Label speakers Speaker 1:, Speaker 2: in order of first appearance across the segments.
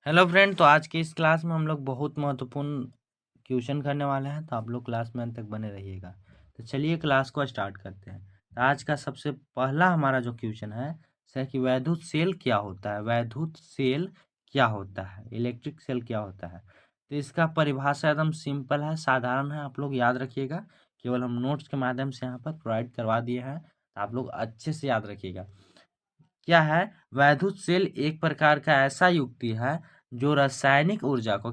Speaker 1: Hello friend, तो आज की इस क्लास में हम लोग बहुत महत्वपूर्ण क्वेश्चन करने वाले हैं। तो आप लोग क्लास में अंत तक बने रहिएगा। तो चलिए क्लास को स्टार्ट करते हैं। तो आज का सबसे पहला हमारा जो क्वेश्चन है सर कि वैद्युत सेल क्या होता है। वैद्युत सेल क्या होता है, इलेक्ट्रिक सेल क्या होता है। तो इसका परिभाषा एकदम सिंपल है, साधारण है, आप लोग याद रखिएगा। केवल हम नोट्स के माध्यम से यहाँ पर प्रोवाइड करवा दिए हैं, तो आप लोग अच्छे से याद रखिएगा। क्या है, वैद्युत सेल एक प्रकार का ऐसा युक्ति है जो रासायनिक ऊर्जा को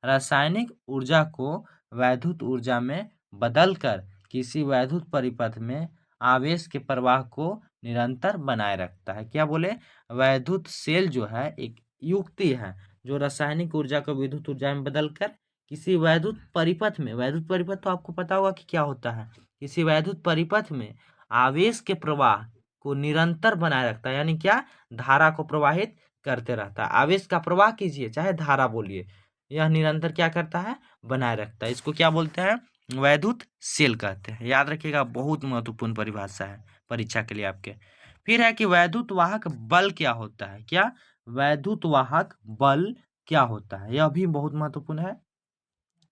Speaker 1: रासायनिक ऊर्जा को वैद्युत ऊर्जा में बदलकर किसी वैद्युत परिपथ में आवेश के प्रवाह को निरंतर बनाए रखता है। क्या बोले, वैद्युत सेल जो है एक युक्ति है जो रासायनिक ऊर्जा को विद्युत ऊर्जा में बदलकर किसी वैद्युत परिपथ में, वैद्युत परिपथ तो आपको पता होगा कि क्या होता है, किसी वैद्युत परिपथ में आवेश के प्रवाह को निरंतर बनाए रखता है। यानी क्या, धारा को प्रवाहित करते रहता है। आवेश का प्रवाह कीजिए चाहे धारा बोलिए, यह निरंतर क्या करता है, बनाए रखता है। इसको क्या बोलते हैं, वैद्युत सेल कहते हैं। याद रखिएगा, बहुत महत्वपूर्ण परिभाषा है परीक्षा के लिए आपके। फिर है कि वैद्युत वाहक बल क्या होता है। क्या, वैद्युत वाहक बल क्या होता है, यह भी बहुत महत्वपूर्ण है।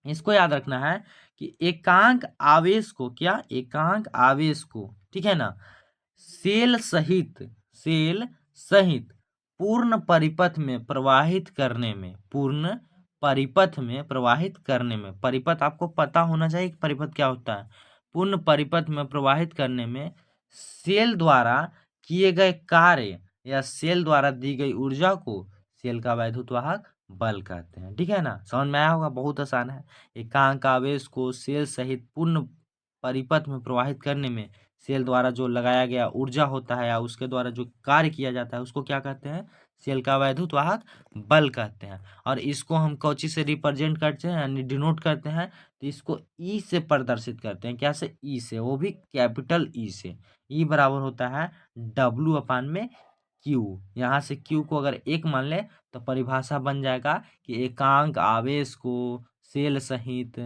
Speaker 1: इसको याद रखना है कि एकांक आवेश को, एकांक आवेश को, ठीक है ना, सेल सहित पूर्ण परिपथ में प्रवाहित करने में, पूर्ण परिपथ में प्रवाहित करने में, परिपथ आपको पता होना चाहिए कि परिपथ क्या होता है। पूर्ण परिपथ में प्रवाहित करने में सेल द्वारा किए गए कार्य या सेल द्वारा दी गई ऊर्जा को सेल का वैद्युत वाहक बल कहते हैं। ठीक है ना, समझ में आया होगा, बहुत आसान है। एकांक आवेश को सेल सहित पूर्ण परिपथ में प्रवाहित करने में सेल द्वारा जो लगाया गया ऊर्जा होता है या उसके द्वारा जो कार्य किया जाता है उसको क्या कहते हैं, सेल का वैद्युत वाहक बल कहते हैं। और इसको हम कौची से रिप्रेजेंट करते हैं, यानी डिनोट करते हैं। तो इसको ई से प्रदर्शित करते हैं। क्या से, ई से, वो भी कैपिटल ई से। ई बराबर होता है डब्लू अपान में क्यू। यहाँ से क्यू को अगर एक मान ले तो परिभाषा बन जाएगा कि एकांक आवेश को सेल सहित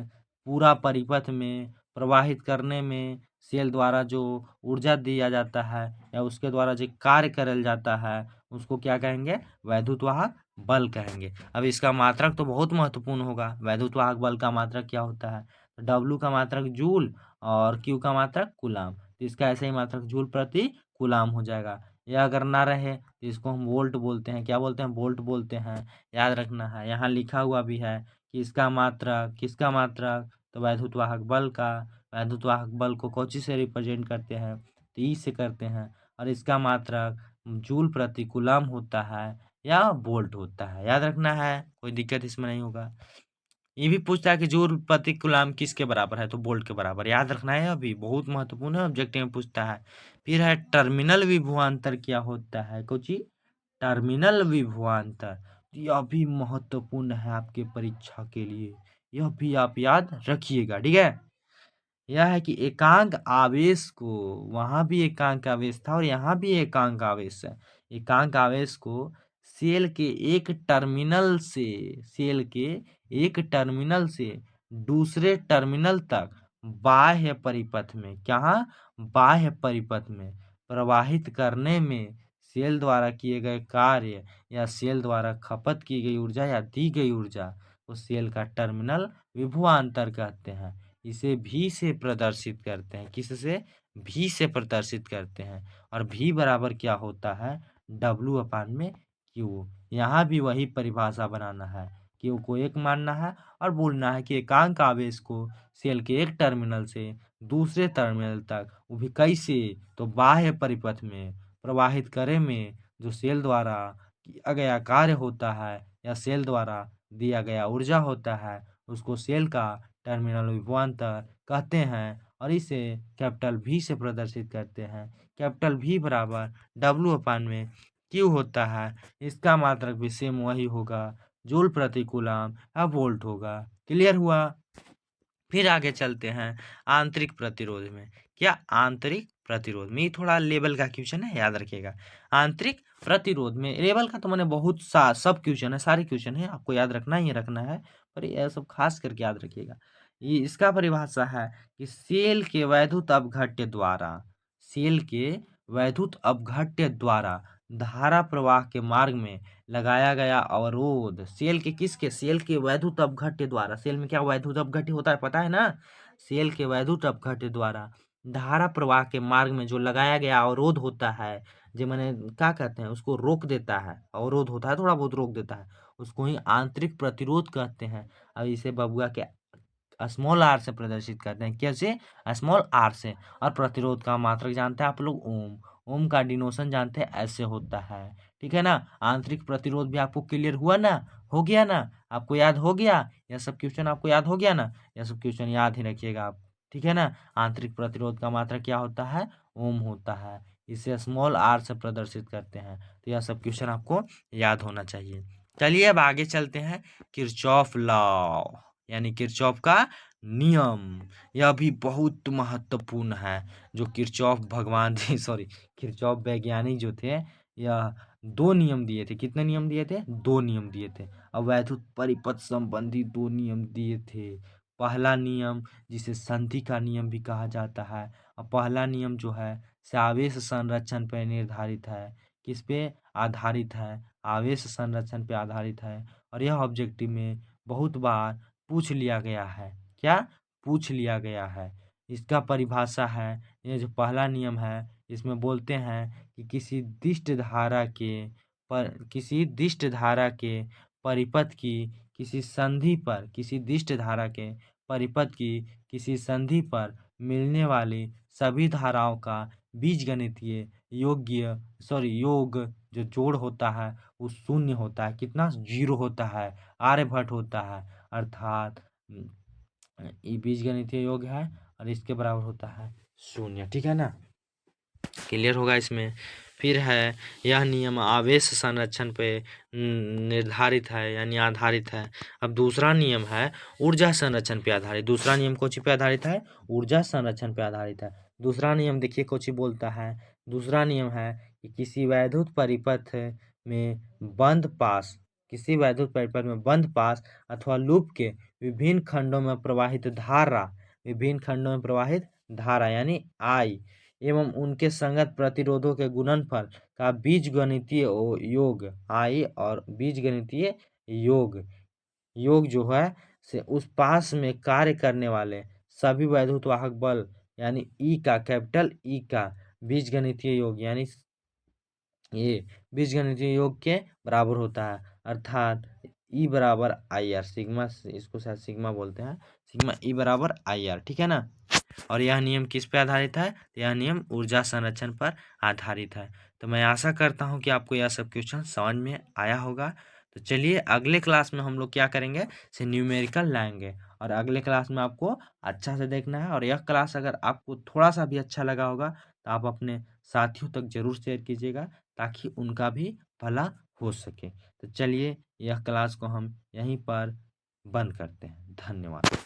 Speaker 1: पूरा परिपथ में प्रवाहित करने में सेल द्वारा जो ऊर्जा दिया जाता है या उसके द्वारा जो कार्य करल जाता है उसको क्या कहेंगे, वैद्युत वाहक बल कहेंगे। अब इसका मात्रक तो बहुत महत्वपूर्ण होगा। वैद्युत वाहक बल का मात्रक क्या होता है, तो डब्लू का मात्रक जूल और क्यू का मात्रक कूलाम। तो इसका ऐसे ही मात्रक जूल प्रति कूलाम हो जाएगा। यह अगर ना रहे तो इसको हम वोल्ट बोलते हैं। क्या बोलते हैं, वोल्ट बोलते हैं। याद रखना है, यहाँ लिखा हुआ भी है कि इसका मात्रक, किसका मात्रक, तो वैद्युत वाहक बल का। वैद्युत वाहक बल को कौची से रिप्रेजेंट करते हैं, तो ई से करते हैं। और इसका मात्रक जूल प्रति कूलम होता है या वोल्ट होता है। याद रखना है, कोई दिक्कत इसमें नहीं होगा। ये भी पूछता है कि जूल प्रति कूलम किसके बराबर है, तो वोल्ट के बराबर। याद रखना है, अभी बहुत महत्वपूर्ण है, ऑब्जेक्टिव में पूछता है। फिर है टर्मिनल विभवांतर क्या होता है, कुछ टर्मिनल विभवांतर। यह भी महत्वपूर्ण है आपके परीक्षा के लिए, यह भी आप याद रखिएगा। ठीक है, यह है कि एकांक आवेश को, वहां भी एकांक आवेश था और यहाँ भी एकांक आवेश है। एकांक आवेश को सेल के एक टर्मिनल से, सेल के एक टर्मिनल से दूसरे टर्मिनल तक बाह्य परिपथ में, क्या, बाह्य परिपथ में प्रवाहित करने में सेल द्वारा किए गए कार्य या सेल द्वारा खपत की गई ऊर्जा या दी गई ऊर्जा को सेल का टर्मिनल विभवांतर कहते हैं। इसे भी से प्रदर्शित करते हैं, किससे, भी से प्रदर्शित करते हैं। और भी बराबर क्या होता है, डब्लू अपान में क्यू। यहाँ भी वही परिभाषा बनाना है, क्यू को एक मानना है और बोलना है कि एकांक आवेश को सेल के एक टर्मिनल से दूसरे टर्मिनल तक, वो भी कैसे, तो बाह्य परिपथ में प्रवाहित करे में जो सेल द्वारा किया गया कार्य होता है या सेल द्वारा दिया गया ऊर्जा होता है उसको सेल का टर्मिनल विभवांतर कहते हैं। और इसे कैपिटल भी से प्रदर्शित करते हैं। कैपिटल भी बराबर डब्लू अपान में क्यू होता है। इसका मात्रक भी सेम वही होगा, जूल प्रति कूलम या वोल्ट होगा। क्लियर हुआ। फिर आगे चलते हैं आंतरिक प्रतिरोध में। क्या, आंतरिक प्रतिरोध में, ये थोड़ा लेवल का क्वेश्चन है, याद रखिएगा। आंतरिक प्रतिरोध में लेवल का तो मैंने बहुत सा सब क्वेश्चन है, सारे क्वेश्चन है, आपको याद रखना ही रखना है, पर ये सब खास करके याद रखिएगा। ये इसका परिभाषा है कि सेल के वैद्युत अपघट्य द्वारा, सेल के वैद्युत अपघट्य द्वारा धारा प्रवाह के मार्ग में लगाया गया अवरोध सेल के किसके, सेल के वैद्युत अपघट्य द्वारा। सेल में क्या वैद्युत अपघट्य होता है पता है ना। सेल के वैद्युत अपघट्य द्वारा धारा प्रवाह के मार्ग में जो लगाया गया अवरोध होता है, जो मैंने क्या कहते हैं उसको रोक देता है, अवरोध होता है थोड़ा बहुत रोक देता है, उसको ही आंतरिक प्रतिरोध कहते हैं। अब इसे बबुआ के स्मॉल आर से प्रदर्शित करते हैं। कैसे, स्मॉल आर से। और प्रतिरोध का मात्रक जानते हैं आप लोग ओम। ओम का डिनोशन जानते हैं ऐसे होता है, ठीक है ना। आंतरिक प्रतिरोध भी आपको क्लियर हुआ ना, हो गया ना, आपको याद हो गया। यह सब क्वेश्चन आपको याद हो गया ना, यह सब क्वेश्चन याद ही रखिएगा आप, ठीक है ना। आंतरिक प्रतिरोध का मात्रक क्या होता है, ओम होता है। इसे स्मॉल आर से प्रदर्शित करते हैं। तो यह सब क्वेश्चन आपको याद होना चाहिए। चलिए अब आगे चलते हैं। किरचॉफ लॉ यानी किरचॉफ का नियम, यह भी बहुत महत्वपूर्ण है। जो किरचॉफ भगवान जी सॉरी किरचॉफ वैज्ञानिक जो थे, यह दो नियम दिए थे। कितने नियम दिए थे, दो नियम दिए थे। अवैधुत परिपथ संबंधी दो नियम दिए थे। पहला नियम जिसे संधि का नियम भी कहा जाता है, और पहला नियम जो है से आवेश संरक्षण पर निर्धारित है। किस पे आधारित है, आवेश संरक्षण पे आधारित है। और यह ऑब्जेक्टिव में बहुत बार पूछ लिया गया है। क्या पूछ लिया गया है। इसका परिभाषा है, ये जो पहला नियम है इसमें बोलते हैं कि किसी दिष्ट धारा के परिपथ की किसी संधि पर, किसी दिष्ट धारा के परिपथ की किसी संधि पर मिलने वाली सभी धाराओं का बीजगणितीय योग जो जोड़ होता है वो शून्य होता है। कितना, जीरो होता है, आर्यभट्ट होता है। अर्थात ये बीजगणितीय योग है और इसके बराबर होता है शून्य, ठीक है ना। क्लियर होगा इसमें। फिर है, यह नियम आवेश संरक्षण पे निर्धारित है यानी आधारित है। अब दूसरा नियम है ऊर्जा संरक्षण पे आधारित। दूसरा नियम कौन सी पे आधारित है, ऊर्जा संरक्षण पे आधारित है। दूसरा नियम देखिए कौन सी बोलता है। दूसरा नियम है कि किसी वैद्युत परिपथ में बंद पास अथवा लूप के विभिन्न खंडों में प्रवाहित धारा यानी आई एवं उनके संगत प्रतिरोधों के गुणनफल का बीजगणितीय योग आई और बीजगणितीय योग जो है से उस पास में कार्य करने वाले सभी वैद्युत वाहक बल यानी कैपिटल ई का बीजगणितीय योग यानी ये बीजगणितीय योग के बराबर होता है। अर्थात ई बराबर आई आर, सिग्मा, इसको शायद सिग्मा बोलते हैं, सिग्मा ई बराबर आई आर, ठीक है ना। और यह नियम किस पे आधारित है, यह नियम ऊर्जा संरक्षण पर आधारित है। तो मैं आशा करता हूँ कि आपको यह सब क्वेश्चन समझ में आया होगा। तो चलिए अगले क्लास में हम लोग क्या करेंगे, से न्यूमेरिकल लाएंगे। और अगले क्लास में आपको अच्छा से देखना है। और यह क्लास अगर आपको थोड़ा सा भी अच्छा लगा होगा तो आप अपने साथियों तक जरूर शेयर कीजिएगा, ताकि उनका भी भला हो सके। तो चलिए यह क्लास को हम यहीं पर बंद करते हैं। धन्यवाद।